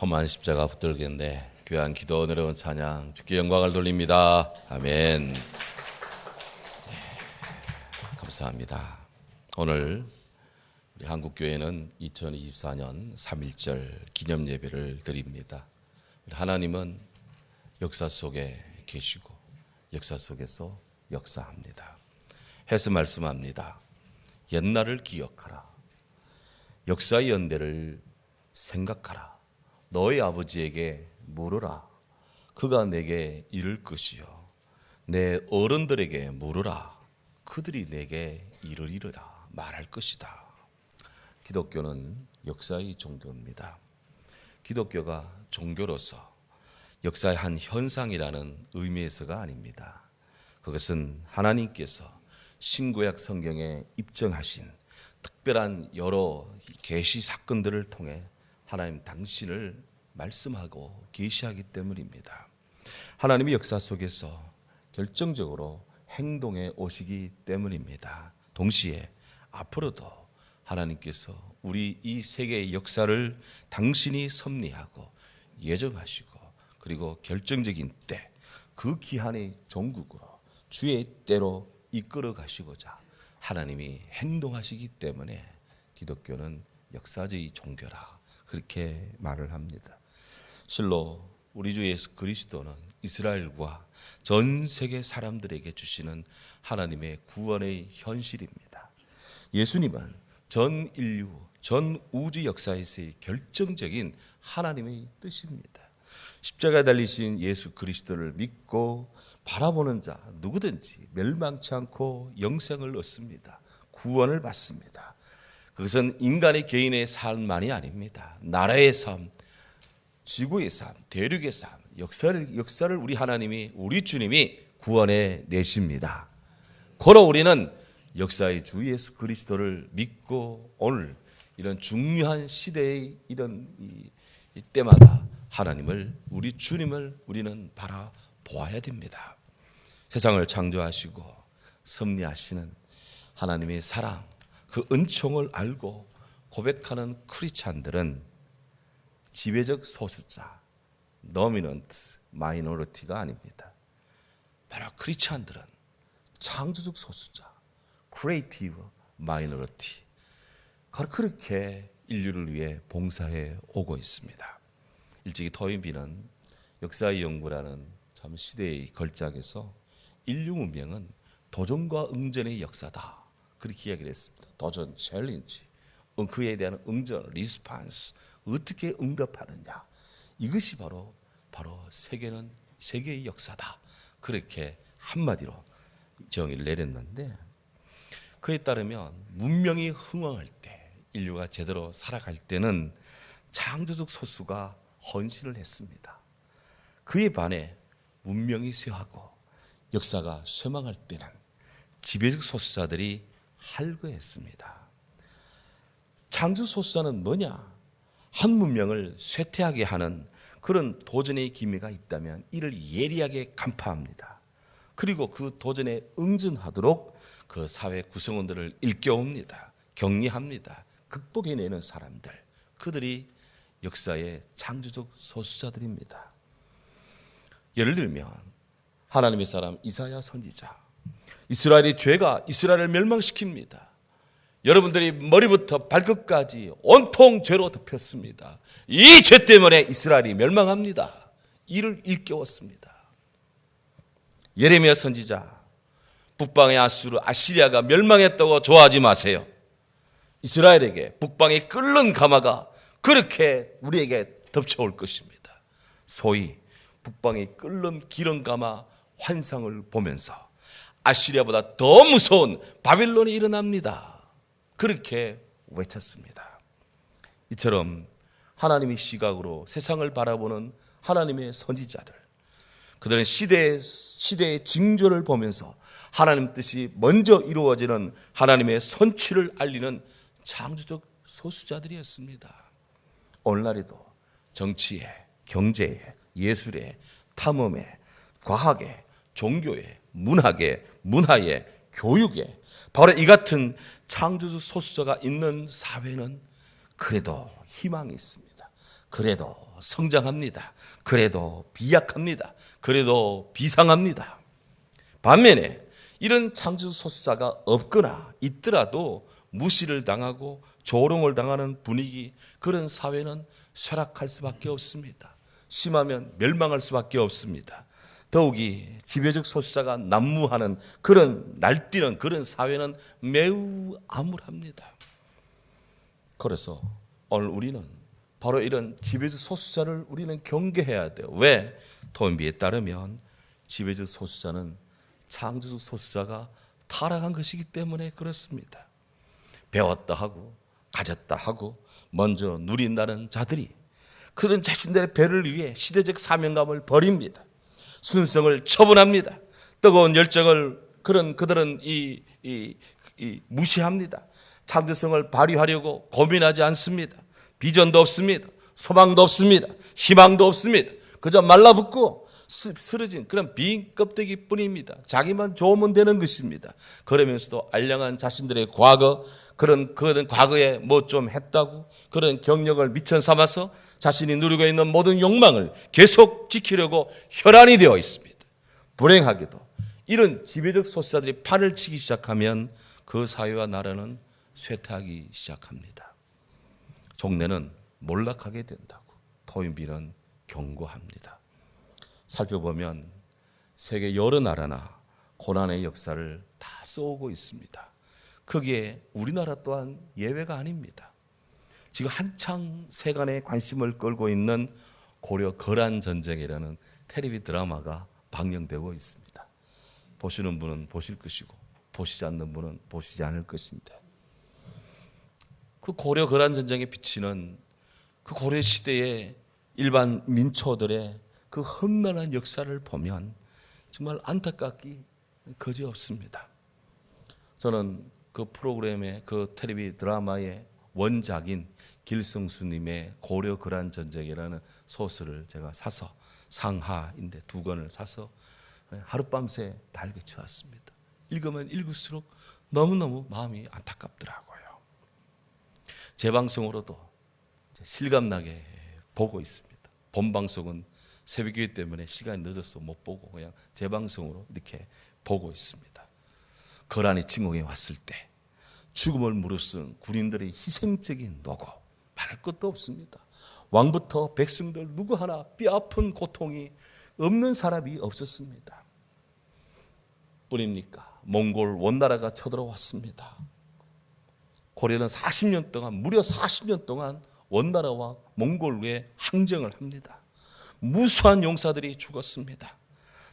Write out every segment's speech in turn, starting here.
험한 십자가 붙들겠네. 귀한 기도 내려온 찬양 주께 영광을 돌립니다. 아멘. 감사합니다. 오늘 우리 한국교회는 2024년 3.1절 기념 예배를 드립니다. 하나님은 역사 속에 계시고 역사 속에서 역사합니다. 해서 말씀합니다. 옛날을 기억하라. 역사의 연대를 생각하라. 너의 아버지에게 물으라. 그가 내게 이를 것이요. 내 어른들에게 물으라. 그들이 내게 이르리라 말할 것이다. 기독교는 역사의 종교입니다. 기독교가 종교로서 역사의 한 현상이라는 의미에서가 아닙니다. 그것은 하나님께서 신구약 성경에 입증하신 특별한 여러 계시 사건들을 통해 하나님 당신을 말씀하고 계시하기 때문입니다. 하나님의 역사 속에서 결정적으로 행동해 오시기 때문입니다. 동시에 앞으로도 하나님께서 우리 이 세계의 역사를 당신이 섭리하고 예정하시고 그리고 결정적인 때 그 기한의 종국으로 주의 때로 이끌어 가시고자 하나님이 행동하시기 때문에 기독교는 역사적인 종교라 그렇게 말을 합니다. 실로 우리 주 예수 그리스도는 이스라엘과 전 세계 사람들에게 주시는 하나님의 구원의 현실입니다. 예수님은 전 인류, 전 우주 역사에서의 결정적인 하나님의 뜻입니다. 십자가에 달리신 예수 그리스도를 믿고 바라보는 자 누구든지 멸망치 않고 영생을 얻습니다. 구원을 받습니다. 그것은 인간의 개인의 삶만이 아닙니다. 나라의 삶, 지구의 삶, 대륙의 삶, 역사를 우리 하나님이, 우리 주님이 구원해 내십니다. 고로 우리는 역사의 주 예수 그리스도를 믿고 오늘 이런 중요한 시대의 이런 때마다 하나님을, 우리 주님을 우리는 바라보아야 됩니다. 세상을 창조하시고 섭리하시는 하나님의 사랑, 그 은총을 알고 고백하는 크리스찬들은 지배적 소수자, dominant minority가 아닙니다. 바로 크리스찬들은 창조적 소수자, creative minority, 그렇게 인류를 위해 봉사해 오고 있습니다. 일찍이 토인비는 역사의 연구라는 참 시대의 걸작에서 인류 문명은 도전과 응전의 역사다. 그렇게 이야기를 했습니다. 도전, 챌린지, 그에 대한 응전, 리스판스, 어떻게 응답하느냐. 이것이 바로 세계는 세계의 역사다. 그렇게 한마디로 정의를 내렸는데 그에 따르면 문명이 흥왕할 때, 인류가 제대로 살아갈 때는 창조적 소수가 헌신을 했습니다. 그에 반해 문명이 쇠하고 역사가 쇠망할 때는 지배적 소수자들이 할거했습니다. 창조 소수자는 뭐냐? 한 문명을 쇠퇴하게 하는 그런 도전의 기미가 있다면 이를 예리하게 간파합니다. 그리고 그 도전에 응전하도록 그 사회 구성원들을 일깨웁니다. 격리합니다. 극복해내는 사람들, 그들이 역사의 창조적 소수자들입니다. 예를 들면 하나님의 사람 이사야 선지자, 이스라엘의 죄가 이스라엘을 멸망시킵니다. 여러분들이 머리부터 발끝까지 온통 죄로 덮였습니다. 이 죄 때문에 이스라엘이 멸망합니다. 이를 일깨웠습니다. 예레미야 선지자, 북방의 아시리아가 멸망했다고 좋아하지 마세요. 이스라엘에게 북방의 끓는 가마가 그렇게 우리에게 덮쳐올 것입니다. 소위 북방의 끓는 기름 가마 환상을 보면서 아시리아보다 더 무서운 바빌론이 일어납니다. 그렇게 외쳤습니다. 이처럼 하나님의 시각으로 세상을 바라보는 하나님의 선지자들, 그들은 시대의 징조를 보면서 하나님 뜻이 먼저 이루어지는 하나님의 선취를 알리는 창조적 소수자들이었습니다. 오늘날에도 정치에, 경제에, 예술에, 탐험에, 과학에, 종교에, 문화에, 교육에 바로 이 같은 창조적 소수자가 있는 사회는 그래도 희망이 있습니다. 그래도 성장합니다. 그래도 비약합니다. 그래도 비상합니다. 반면에 이런 창조 소수자가 없거나 있더라도 무시를 당하고 조롱을 당하는 분위기, 그런 사회는 쇠락할 수밖에 없습니다. 심하면 멸망할 수밖에 없습니다. 더욱이 지배적 소수자가 난무하는 그런 날뛰는 그런 사회는 매우 암울합니다. 그래서 오늘 우리는 바로 이런 지배적 소수자를 우리는 경계해야 돼요. 왜? 토인비에 따르면 지배적 소수자는 창조적 소수자가 타락한 것이기 때문에 그렇습니다. 배웠다 하고 가졌다 하고 먼저 누린다는 자들이 그런 자신들의 배를 위해 시대적 사명감을 버립니다. 순성을 처분합니다. 뜨거운 열정을 그들은 무시합니다. 창조성을 발휘하려고 고민하지 않습니다. 비전도 없습니다. 소망도 없습니다. 희망도 없습니다. 그저 말라붙고 쓰러진 그런 빈 껍데기 뿐입니다. 자기만 좋으면 되는 것입니다. 그러면서도 알량한 자신들의 과거, 그런 과거에 뭐 좀 했다고 그런 경력을 미천 삼아서 자신이 누리고 있는 모든 욕망을 계속 지키려고 혈안이 되어 있습니다. 불행하게도 이런 지배적 소수자들이 판을 치기 시작하면 그 사회와 나라는 쇠퇴하기 시작합니다. 종래는 몰락하게 된다고 토인비는 경고합니다. 살펴보면 세계 여러 나라나 고난의 역사를 다 써오고 있습니다. 거기에 우리나라 또한 예외가 아닙니다. 지금 한창 세간의 관심을 끌고 있는 고려 거란전쟁이라는 텔레비 드라마가 방영되고 있습니다. 보시는 분은 보실 것이고 보시지 않는 분은 보시지 않을 것인데, 그 고려 거란전쟁에 비치는 그 고려 시대의 일반 민초들의 그 험난한 역사를 보면 정말 안타깝기 그지없습니다. 저는 그 프로그램의 그 텔레비 드라마의 원작인 길성수님의 고려 거란전쟁이라는 소설을 제가 사서 상하인데 2권을 사서 하룻밤새 달겨치웠습니다. 읽으면 읽을수록 너무너무 마음이 안타깝더라고요. 재방송으로도 실감나게 보고 있습니다. 본방송은 새벽이기 때문에 시간이 늦어서 못 보고 그냥 재방송으로 이렇게 보고 있습니다. 거란이 침공해 왔을 때 죽음을 무릅쓴 군인들의 희생적인 노고 말할 것도 없습니다. 왕부터 백성들 누구 하나 뼈아픈 고통이 없는 사람이 없었습니다. 뿐입니까? 몽골 원나라가 쳐들어왔습니다. 고려는 40년 동안, 무려 40년 동안 원나라와 몽골과의 항쟁을 합니다. 무수한 용사들이 죽었습니다.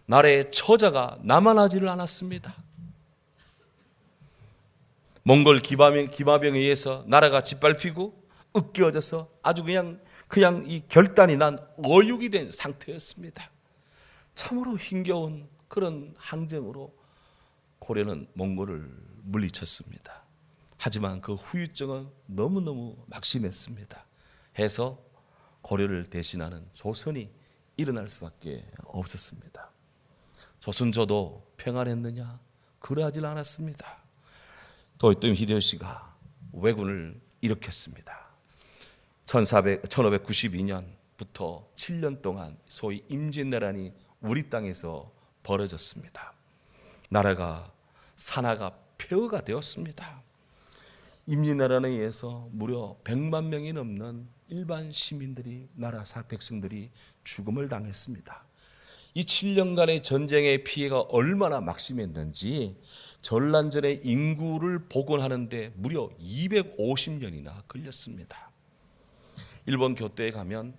나라의 처자가 남아나지를 않았습니다. 몽골 기마병에 의해서 나라가 짓밟히고 으깨어져서 아주 그냥 이 결단이 난 어육이 된 상태였습니다. 참으로 힘겨운 그런 항쟁으로 고려는 몽골을 물리쳤습니다. 하지만 그 후유증은 너무너무 막심했습니다. 해서 고려를 대신하는 조선이 일어날 수밖에 없었습니다. 조선조도 평안했느냐? 그러하지 않았습니다. 도요토미 히데요시가 왜군을 일으켰습니다. 1592년부터 7년 동안 소위 임진왜란이 우리 땅에서 벌어졌습니다. 나라가 산하가 폐허가 되었습니다. 임진왜란에 의해서 무려 100만 명이 넘는 일반 시민들이, 나라 백성들이 죽음을 당했습니다. 이 7년간의 전쟁의 피해가 얼마나 막심했는지 전란전의 인구를 복원하는데 무려 250년이나 걸렸습니다. 일본 교토에 가면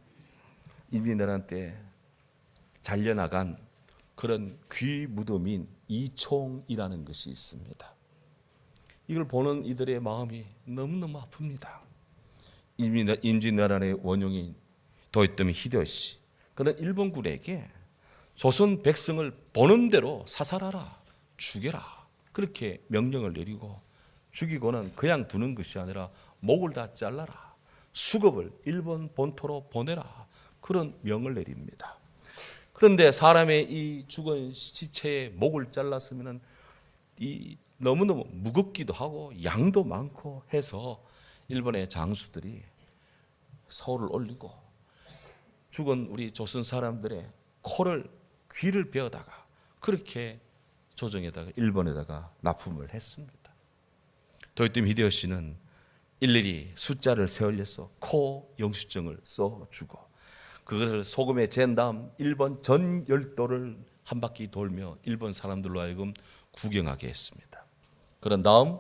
임진왜란 때 잘려나간 그런 귀 무덤인 이총이라는 것이 있습니다. 이걸 보는 이들의 마음이 너무너무 아픕니다. 임진왜란의 원흉인 도요토미 히데요시, 그는 일본군에게 조선 백성을 보는 대로 사살하라, 죽여라, 그렇게 명령을 내리고, 죽이고는 그냥 두는 것이 아니라 목을 다 잘라라, 수급을 일본 본토로 보내라, 그런 명을 내립니다. 그런데 사람의 이 죽은 시체의 목을 잘랐으면 이 너무너무 무겁기도 하고 양도 많고 해서 일본의 장수들이 서울을 올리고 죽은 우리 조선 사람들의 코를 귀를 베어다가 그렇게 조정에다가 일본에다가 납품을 했습니다. 도요토미 히데요시는 일일이 숫자를 세올려서 코 영수증을 써주고 그것을 소금에 잰 다음 일본 전 열도를 한 바퀴 돌며 일본 사람들로 하여금 구경하게 했습니다. 그런 다음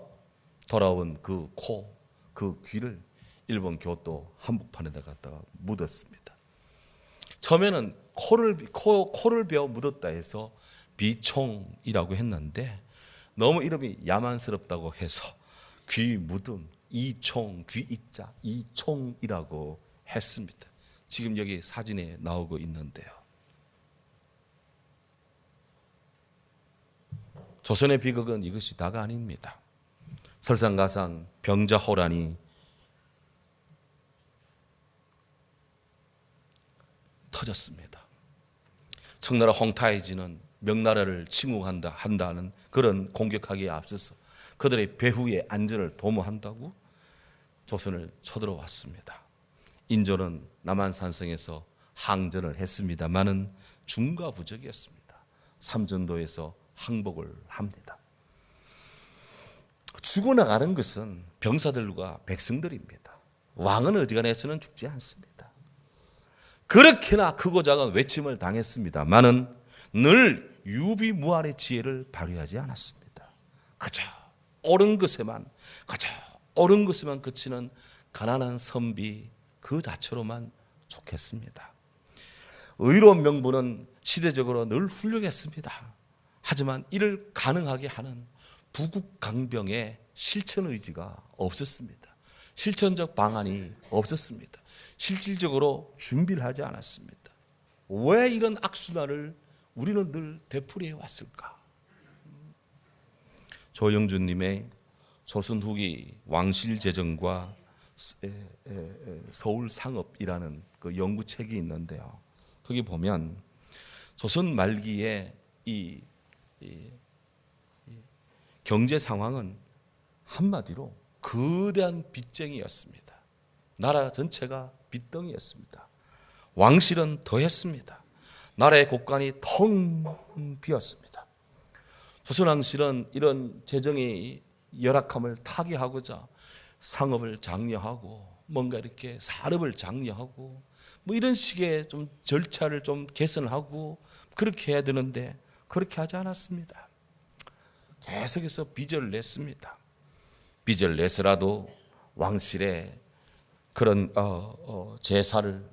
돌아온 그 코, 그 귀를 일본 교토 한복판에다 갖다가 묻었습니다. 처음에는 코를 베어 묻었다 해서 비총이라고 했는데 너무 이름이 야만스럽다고 해서 귀 묻음, 이총, 귀 이자, 이총이라고 했습니다. 지금 여기 사진에 나오고 있는데요. 조선의 비극은 이것이 다가 아닙니다. 설상가상 병자호란이 터졌습니다. 청나라 홍타이지는 명나라를 침공한다는 그런 공격하기에 앞서서 그들의 배후의 안전을 도모한다고 조선을 쳐들어왔습니다. 인조는 남한산성에서 항전을 했습니다마는 중과부적이었습니다. 삼전도에서 항복을 합니다. 죽어나가는 것은 병사들과 백성들입니다. 왕은 어지간해서는 죽지 않습니다. 그렇게나 크고 작은 외침을 당했습니다마는 늘 유비무환의 지혜를 발휘하지 않았습니다. 그저 옳은 것에만 그치는 가난한 선비 그 자체로만 족했습니다. 의로운 명분은 시대적으로 늘 훌륭했습니다. 하지만 이를 가능하게 하는 부국강병의 실천 의지가 없었습니다. 실천적 방안이 없었습니다. 실질적으로 준비를 하지 않았습니다. 왜 이런 악순환을 우리는 늘 되풀이해 왔을까? 조영준님의 조선 후기 왕실재정과 서울상업이라는 그 연구책이 있는데요. 거기 보면 조선 말기에 이 경제 상황은 한마디로 거대한 빚쟁이였습니다. 나라 전체가 빚덩이였습니다. 왕실은 더했습니다. 나라의 곳간이 텅 비었습니다. 조선왕실은 이런 재정의 열악함을 타개하고자 상업을 장려하고 뭔가 이렇게 산업을 장려하고 뭐 이런 식의 좀 절차를 좀 개선하고 그렇게 해야 되는데 그렇게 하지 않았습니다. 계속해서 빚을 냈습니다. 빚을 내서라도 왕실의 그런 제사를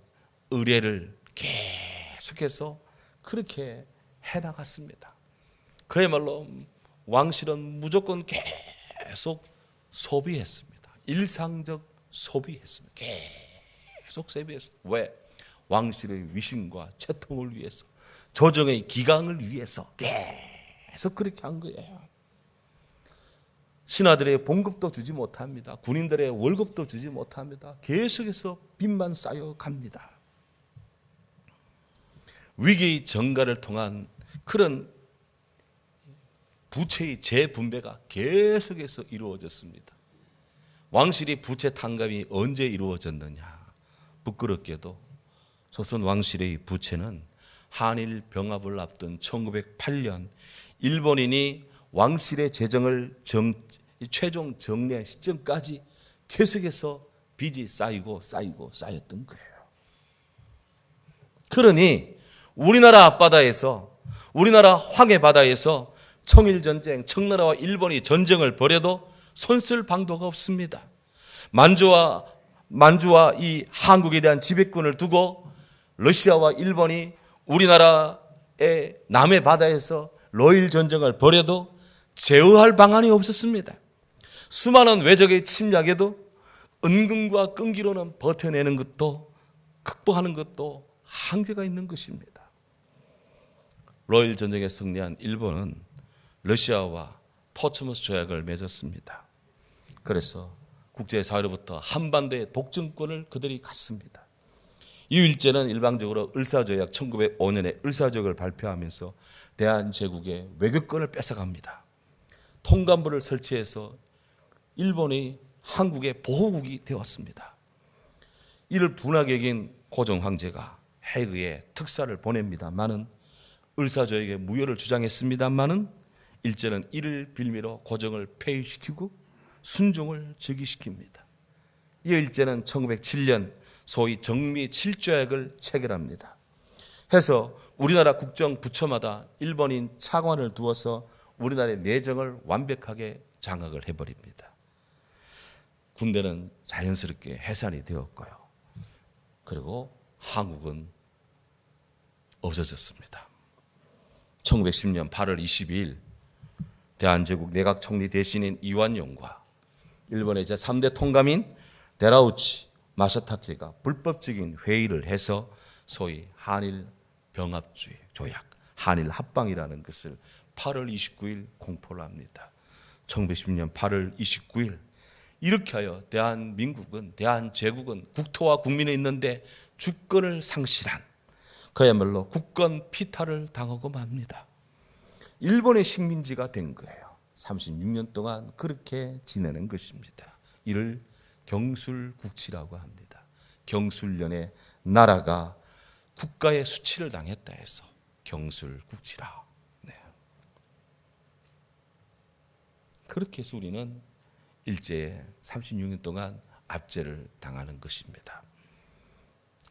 의례를 계속해서 그렇게 해나갔습니다. 그야말로 왕실은 무조건 계속 소비했습니다. 일상적 소비했습니다. 계속 소비했습니다. 왜? 왕실의 위신과 채통을 위해서, 조정의 기강을 위해서 계속 그렇게 한 거예요. 신하들의 봉급도 주지 못합니다. 군인들의 월급도 주지 못합니다. 계속해서 빚만 쌓여갑니다. 위기의 정가를 통한 그런 부채의 재분배가 계속해서 이루어졌습니다. 왕실이 부채 탕감이 언제 이루어졌느냐? 부끄럽게도 조선 왕실의 부채는 한일 병합을 앞둔 1908년 일본인이 왕실의 재정을 최종 정리한 시점까지 계속해서 빚이 쌓였던 거예요. 그러니 우리나라 앞바다에서, 우리나라 황해바다에서 청일전쟁, 청나라와 일본이 전쟁을 벌여도 손쓸 방도가 없습니다. 만주와 이 한국에 대한 지배권을 두고 러시아와 일본이 우리나라의 남해 바다에서 러일 전쟁을 벌여도 제어할 방안이 없었습니다. 수많은 외적의 침략에도 은근과 끈기로는 버텨내는 것도, 극복하는 것도 한계가 있는 것입니다. 러일 전쟁에 승리한 일본은 러시아와 포츠머스 조약을 맺었습니다. 그래서 국제사회로부터 한반도의 독점권을 그들이 갖습니다. 이 일제는 일방적으로 을사조약, 1905년에 을사조약을 발표하면서 대한제국의 외교권을 뺏어갑니다. 통감부를 설치해서 일본이 한국의 보호국이 되었습니다. 이를 분하게 여긴 고종 황제가 해외에 특사를 보냅니다마는 을사조에게 무효를 주장했습니다마는 일제는 이를 빌미로 고정을 폐위시키고 순종을 즉위시킵니다. 이 일제는 1907년 소위 정미 7조약을 체결합니다. 해서 우리나라 국정부처마다 일본인 차관을 두어서 우리나라의 내정을 완벽하게 장악을 해버립니다. 군대는 자연스럽게 해산이 되었고요. 그리고 한국은 없어졌습니다. 1910년 8월 22일 대한제국 내각총리 대신인 이완용과 일본의 제3대 통감인 데라우치 마사타케가 불법적인 회의를 해서 소위 한일 병합주의 조약, 한일 합방이라는 것을 8월 29일 공포를 합니다. 1910년 8월 29일 이렇게 하여 대한제국은 국토와 국민이 있는데 주권을 상실한 그야말로 국권 피탈을 당하고 맙니다. 일본의 식민지가 된 거예요. 36년 동안 그렇게 지내는 것입니다. 이를 경술국치라고 합니다. 경술련의 나라가 국가의 수치를 당했다 해서 경술국치라. 네. 그렇게 해서 우리는 일제에 36년 동안 압제를 당하는 것입니다.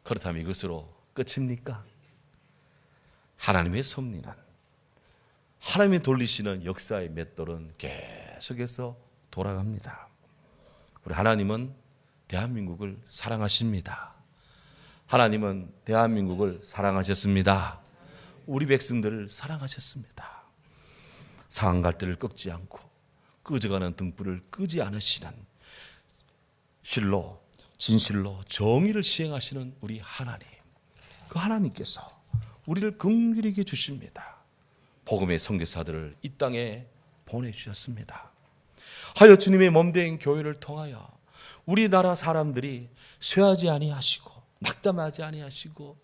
그렇다면 이것으로 끝입니까? 하나님의 섭리는 하나님이 돌리시는 역사의 맷돌은 계속해서 돌아갑니다. 우리 하나님은 대한민국을 사랑하십니다. 하나님은 대한민국을 사랑하셨습니다. 우리 백성들을 사랑하셨습니다. 상한 갈대를 꺾지 않고 꺼져가는 등불을 끄지 않으시는 실로 진실로 정의를 시행하시는 우리 하나님, 그 하나님께서 우리를 긍휼히 여겨 주십니다. 복음의 선교사들을 이 땅에 보내주셨습니다. 하여 주님의 몸된 교회를 통하여 우리나라 사람들이 쇠하지 아니하시고 낙담하지 아니하시고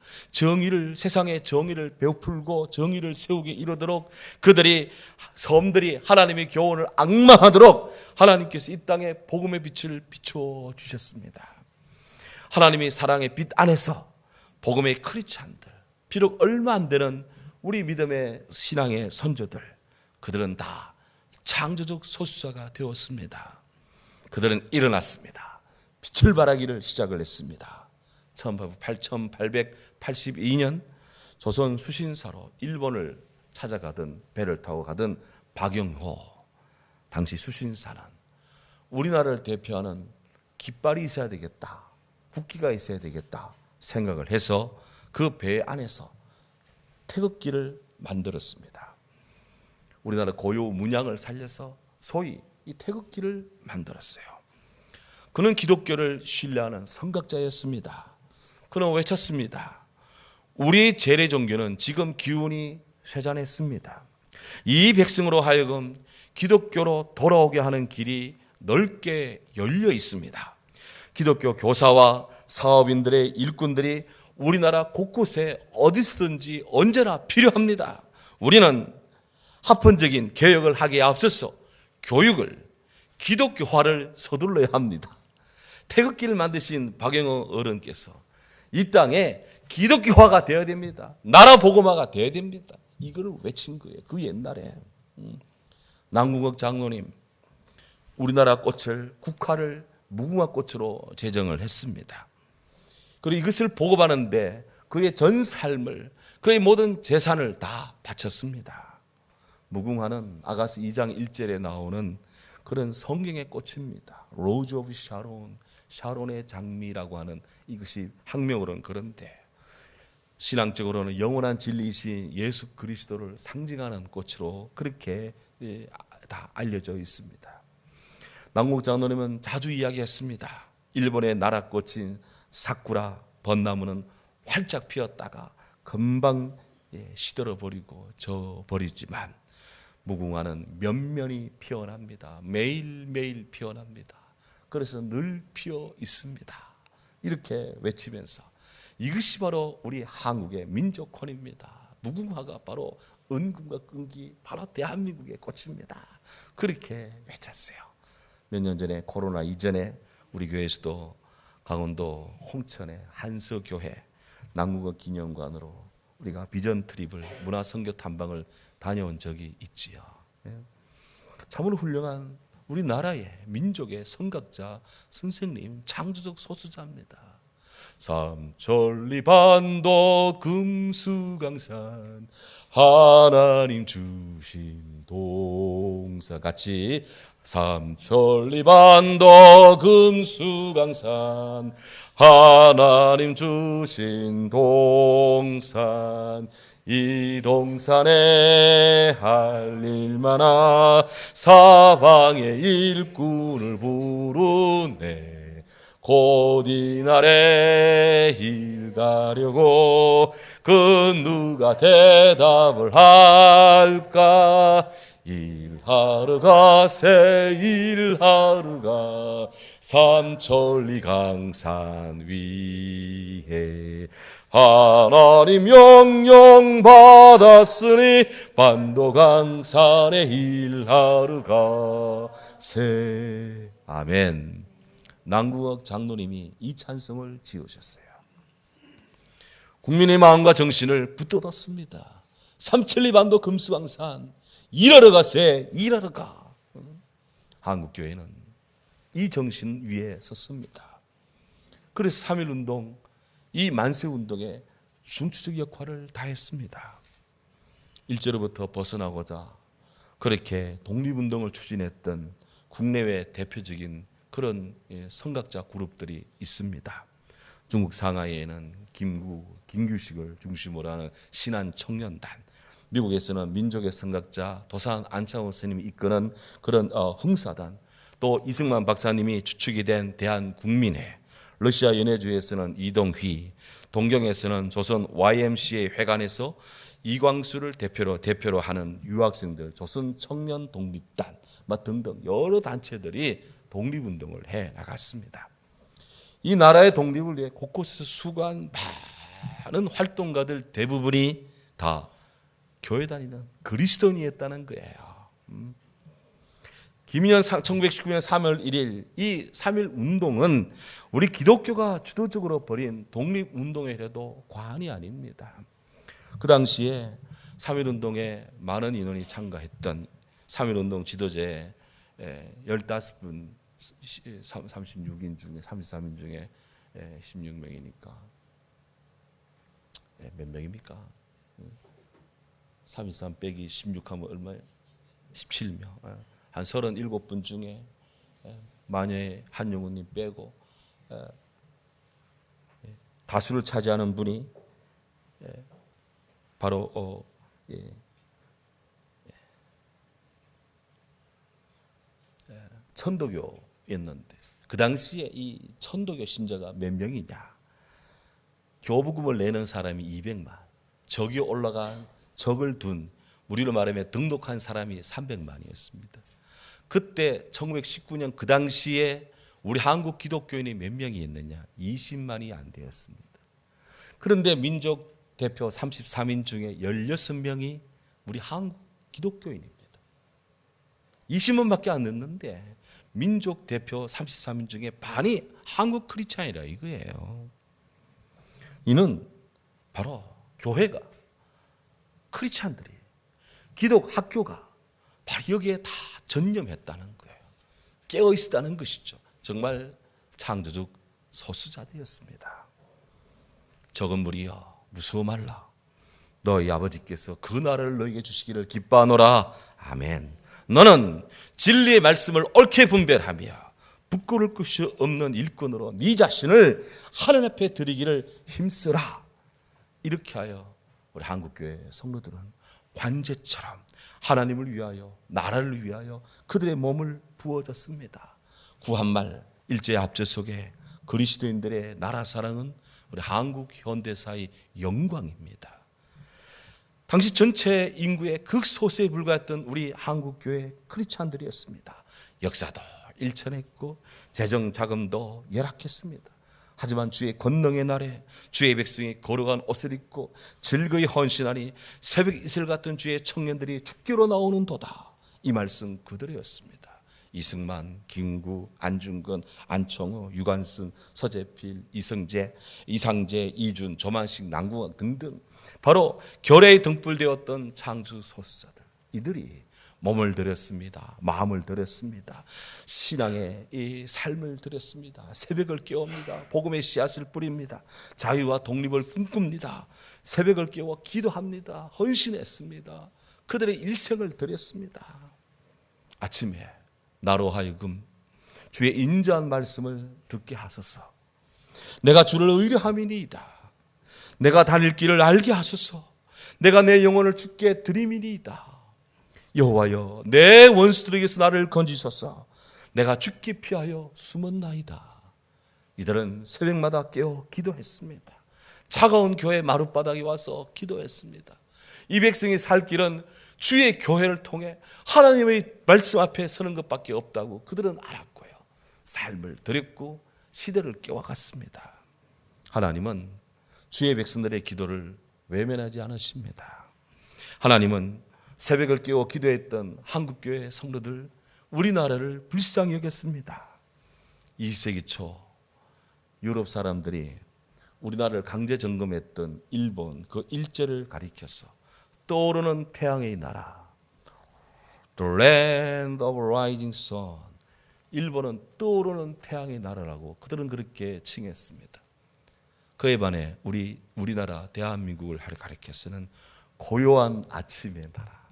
세상의 정의를 베풀고 정의를 세우게 이르도록 그들이 섬들이 하나님의 교훈을 앙망하도록 하나님께서 이 땅에 복음의 빛을 비춰주셨습니다. 하나님의 사랑의 빛 안에서 복음의 크리스찬들, 비록 얼마 안 되는 우리 믿음의 신앙의 선조들, 그들은 다 창조적 소수자가 되었습니다. 그들은 일어났습니다. 빛을 발하기를 시작을 했습니다. 1882년 조선 수신사로 일본을 찾아가던 배를 타고 가던 박영호, 당시 수신사는 우리나라를 대표하는 깃발이 있어야 되겠다, 국기가 있어야 되겠다 생각을 해서 그 배 안에서 태극기를 만들었습니다. 우리나라 고유 문양을 살려서 소위 이 태극기를 만들었어요. 그는 기독교를 신뢰하는 선각자였습니다. 그는 외쳤습니다. 우리 재래 종교는 지금 기운이 쇠잔했습니다. 이 백성으로 하여금 기독교로 돌아오게 하는 길이 넓게 열려 있습니다. 기독교 교사와 사업인들의 일꾼들이 우리나라 곳곳에 어디서든지 언제나 필요합니다. 우리는 합헌적인 개혁을 하기에 앞서서 교육을 기독교화를 서둘러야 합니다. 태극기를 만드신 박영호 어른께서 이 땅에 기독교화가 되어야 됩니다. 나라 복음화가 되어야 됩니다. 이걸 외친 거예요. 그 옛날에 남궁옥 장로님 우리나라 꽃을 국화를 무궁화 꽃으로 제정을 했습니다. 그리고 이것을 보급하는데 그의 전 삶을, 그의 모든 재산을 다 바쳤습니다. 무궁화는 아가스 2장 1절에 나오는 그런 성경의 꽃입니다. 로즈 오브 샤론, 샤론의 장미라고 하는, 이것이 학명으로는 그런데 신앙적으로는 영원한 진리이신 예수 그리스도를 상징하는 꽃으로 그렇게 다 알려져 있습니다. 남궁옥 장로님은 자주 이야기했습니다. 일본의 나라꽃인 사쿠라 벚나무는 활짝 피었다가 금방 시들어버리고 져버리지만 무궁화는 면면이 피어납니다. 매일매일 피어납니다. 그래서 늘 피어 있습니다. 이렇게 외치면서 이것이 바로 우리 한국의 민족혼입니다. 무궁화가 바로 은금과 끈기, 바로 대한민국의 꽃입니다. 그렇게 외쳤어요. 몇 년 전에 코로나 이전에 우리 교회에서도 강원도 홍천의 한서교회 남궁읍 기념관으로 우리가 비전 트립을 문화 선교 탐방을 다녀온 적이 있지요. 참으로 훌륭한 우리나라의 민족의 선각자 선생님, 창조적 소수자입니다. 삼천리반도 금수강산 하나님 주신 동산, 같이 삼천리반도 금수강산 하나님 주신 동산, 이 동산에 할 일 많아 사방의 일꾼을 부르네. 곧 이날에 일 가려고 그 누가 대답을 할까. 일하러 가세 일하러 가 삼천리 강산 위에 하나님 명령 받았으니 반도 강산에 일하러 가세. 아멘. 남궁옥 장로님이 이 찬송을 지으셨어요. 국민의 마음과 정신을 붙들었습니다. 삼천리 반도 금수강산 일하러 가세 일하러 가. 한국교회는 이 정신 위에 섰습니다. 그래서 3.1운동, 이 만세운동에 중추적 역할을 다했습니다. 일제로부터 벗어나고자 그렇게 독립운동을 추진했던 국내외 대표적인 그런 선각자 그룹들이 있습니다. 중국 상하이에는 김규식을 중심으로 하는 신한 청년단, 미국에서는 민족의 선각자 도산 안창호 스님이 이끄는 그런 흥사단, 또 이승만 박사님이 주축이 된 대한국민회, 러시아 연해주에서는 이동휘, 동경에서는 조선 YMCA 회관에서 이광수를 대표로 하는 유학생들 조선 청년 독립단 등등 여러 단체들이 독립운동을 해 나갔습니다. 이 나라의 독립을 위해 곳곳에서 수고한 많은 활동가들 대부분이 다 교회 다니는 그리스도인이었다는 거예요. 김인현 1919년 3월 1일 이 3.1 운동은 우리 기독교가 주도적으로 벌인 독립운동이라도 과언이 아닙니다. 그 당시에 3.1 운동에 많은 인원이 참가했던 3.1 운동 지도자의 15분 36인 중에 33인 중에 16명이니까 몇 명입니까? 323 빼기 16하면 얼마예요? 17명. 한 37분 중에 마녀의 한용우님 빼고 다수를 차지하는 분이 바로 천도교였는데, 그 당시에 이 천도교 신자가 몇 명이냐? 교부금을 내는 사람이 200만, 적이 올라간 적을 둔, 우리로 말하면 등록한 사람이 300만이었습니다. 그때 1919년 그 당시에 우리 한국 기독교인이 몇 명이 있느냐? 20만이 안 되었습니다. 그런데 민족 대표 33인 중에 16명이 우리 한국 기독교인입니다. 20만밖에 안 됐는데 민족 대표 33인 중에 반이 한국 크리스찬이라 이거예요. 이는 바로 교회가, 크리스찬들이, 기독 학교가 바로 여기에 다 전념했다는 거예요. 깨어 있었다는 것이죠. 정말 창조적 소수자들이었습니다. 적은 무리여 무서워 말라. 너희 아버지께서 그 나라를 너희에게 주시기를 기뻐하노라. 아멘. 너는 진리의 말씀을 옳게 분별하며 부끄러울 것이 없는 일꾼으로 네 자신을 하나님 앞에 드리기를 힘쓰라. 이렇게 하여 우리 한국교회 성도들은 관제처럼 하나님을 위하여, 나라를 위하여 그들의 몸을 부어줬습니다. 구한말 일제의 압제 속에 그리스도인들의 나라 사랑은 우리 한국 현대사의 영광입니다. 당시 전체 인구의 극소수에 불과했던 우리 한국교회 크리스찬들이었습니다. 역사도 일천했고 재정 자금도 열악했습니다. 하지만 주의 권능의 날에 주의 백성이 거룩한 옷을 입고 즐거이 헌신하니 새벽 이슬 같은 주의 청년들이 축기로 나오는 도다. 이 말씀 그대로였습니다. 이승만, 김구, 안중근, 안청호, 유관순, 서재필, 이성재, 이상재, 이준, 조만식, 남궁원 등등 바로 결의에 등불되었던 창주 소수자들, 이들이 몸을 들였습니다. 마음을 들였습니다. 신앙의 이 삶을 들였습니다. 새벽을 깨웁니다. 복음의 씨앗을 뿌립니다. 자유와 독립을 꿈꿉니다. 새벽을 깨워 기도합니다. 헌신했습니다. 그들의 일생을 드렸습니다. 아침에 나로 하여금 주의 인자한 말씀을 듣게 하소서. 내가 주를 의뢰함이니이다. 내가 다닐 길을 알게 하소서. 내가 내 영혼을 주께 드림이니이다. 여호와여, 내 원수들에게서 나를 건지소서. 내가 주께 피하여 숨었나이다. 이들은 새벽마다 깨어 기도했습니다. 차가운 교회 마룻바닥에 와서 기도했습니다. 이 백성이 살 길은 주의 교회를 통해 하나님의 말씀 앞에 서는 것밖에 없다고 그들은 알았고요. 삶을 드렸고 시대를 깨워갔습니다. 하나님은 주의 백성들의 기도를 외면하지 않으십니다. 하나님은 새벽을 깨워 기도했던 한국교회 성도들, 우리나라를 불쌍히 여겼습니다. 20세기 초 유럽 사람들이 우리나라를 강제 점검했던 일본, 그 일제를 가리켜서 떠오르는 태양의 나라, The land of rising sun, 일본은 떠오르는 태양의 나라라고 그들은 그렇게 칭했습니다. 그에 반해 우리나라 대한민국을 가리켜서는 고요한 아침의 나라,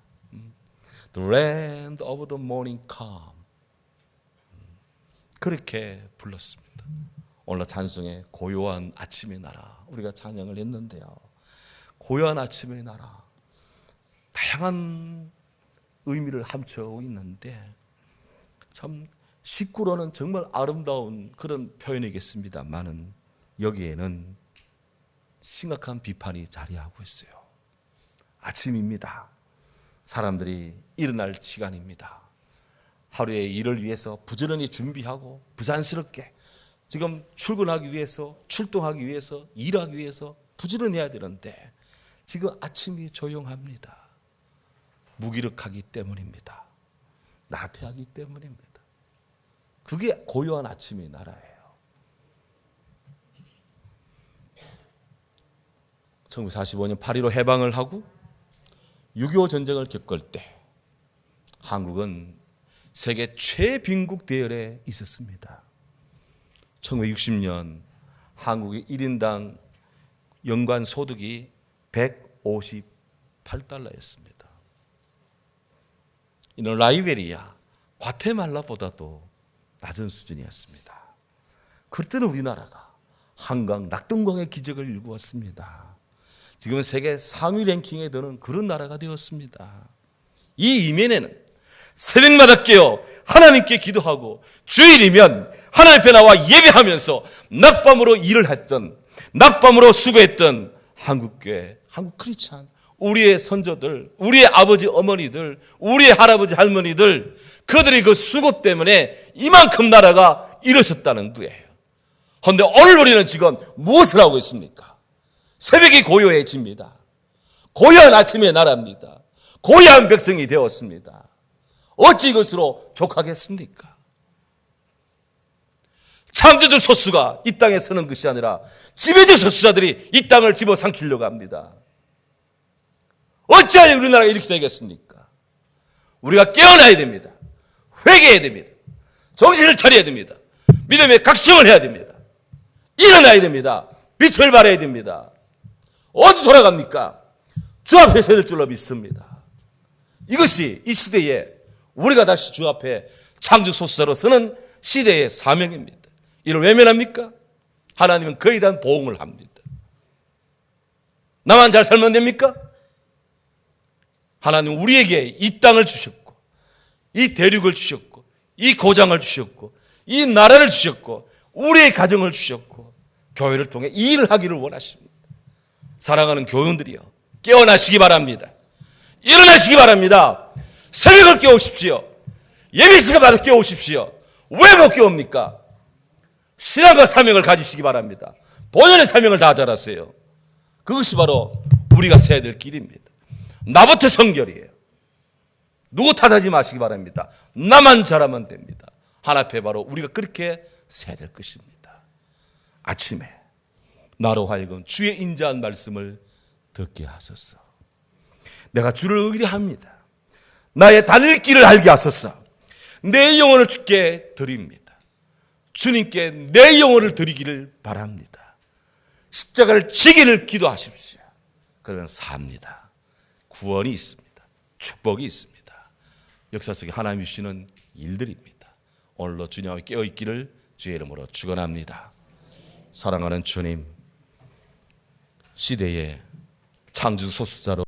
The land of the morning calm, 그렇게 불렀습니다. 오늘 찬송에 고요한 아침의 나라 우리가 찬양을 했는데요. 고요한 아침의 나라, 다양한 의미를 함축하고 있는데 참 식구로는 정말 아름다운 그런 표현이겠습니다만은 여기에는 심각한 비판이 자리하고 있어요. 아침입니다. 사람들이 일어날 시간입니다. 하루의 일을 위해서 부지런히 준비하고 부산스럽게 지금 출근하기 위해서, 출동하기 위해서, 일하기 위해서 부지런히 해야 되는데 지금 아침이 조용합니다. 무기력하기 때문입니다. 나태하기 때문입니다. 그게 고요한 아침의 나라예요. 1945년 8.15 해방을 하고 6.25 전쟁을 겪을 때 한국은 세계 최빈국 대열에 있었습니다. 1960년 한국의 1인당 연간 소득이 158달러였습니다. 이는 라이베리아, 과테말라보다도 낮은 수준이었습니다. 그때는 우리나라가 한강 낙동강의 기적을 일구었습니다. 지금은 세계 상위 랭킹에 드는 그런 나라가 되었습니다. 이 이면에는 새벽마다 깨어 하나님께 기도하고 주일이면 하나님 앞에 나와 예배하면서 낮밤으로 일을 했던, 낮밤으로 수고했던 한국교회, 한국 크리스찬, 우리의 선조들, 우리의 아버지 어머니들, 우리의 할아버지 할머니들, 그들의 그 수고 때문에 이만큼 나라가 일어섰다는 거예요. 그런데 오늘 우리는 지금 무엇을 하고 있습니까? 새벽이 고요해집니다. 고요한 아침의 나라입니다. 고요한 백성이 되었습니다. 어찌 이것으로 족하겠습니까? 창조적 소수가 이 땅에 서는 것이 아니라 지배적 소수자들이 이 땅을 집어삼키려고 합니다. 어찌하여 우리나라가 이렇게 되겠습니까? 우리가 깨어나야 됩니다. 회개해야 됩니다. 정신을 차려야 됩니다. 믿음의 각성을 해야 됩니다. 일어나야 됩니다. 빛을 발해야 됩니다. 어디 돌아갑니까? 주 앞에 서야 될 줄로 믿습니다. 이것이 이 시대에 우리가 다시 주 앞에 창조 소수자로 서는 시대의 사명입니다. 이를 외면합니까? 하나님은 그에 대한 보응을 합니다. 나만 잘 살면 됩니까? 하나님은 우리에게 이 땅을 주셨고, 이 대륙을 주셨고, 이 고장을 주셨고, 이 나라를 주셨고, 우리의 가정을 주셨고, 교회를 통해 이 일을 하기를 원하십니다. 사랑하는 교우들이여, 깨어나시기 바랍니다. 일어나시기 바랍니다. 새벽을 깨우십시오. 예배 시간마다 깨우십시오. 왜 못 깨웁니까? 신앙과 사명을 가지시기 바랍니다. 본연의 사명을 다 잘하세요. 그것이 바로 우리가 서야 될 길입니다. 나부터 성결이에요. 누구 탓하지 마시기 바랍니다. 나만 잘하면 됩니다. 하나님 앞에 바로 우리가 그렇게 서야 될 것입니다. 아침에 나로 하여금 주의 인자한 말씀을 듣게 하소서. 내가 주를 의뢰합니다. 나의 다닐 길을 알게 하소서. 내 영혼을 주께 드립니다. 주님께 내 영혼을 드리기를 바랍니다. 십자가를 지기를 기도하십시오. 그러면 삽니다. 구원이 있습니다. 축복이 있습니다. 역사 속에 하나님 주시는 일들입니다. 오늘도 주님 앞에 깨어있기를 주의 이름으로 축원합니다. 사랑하는 주님, 시대의 창조 소수자로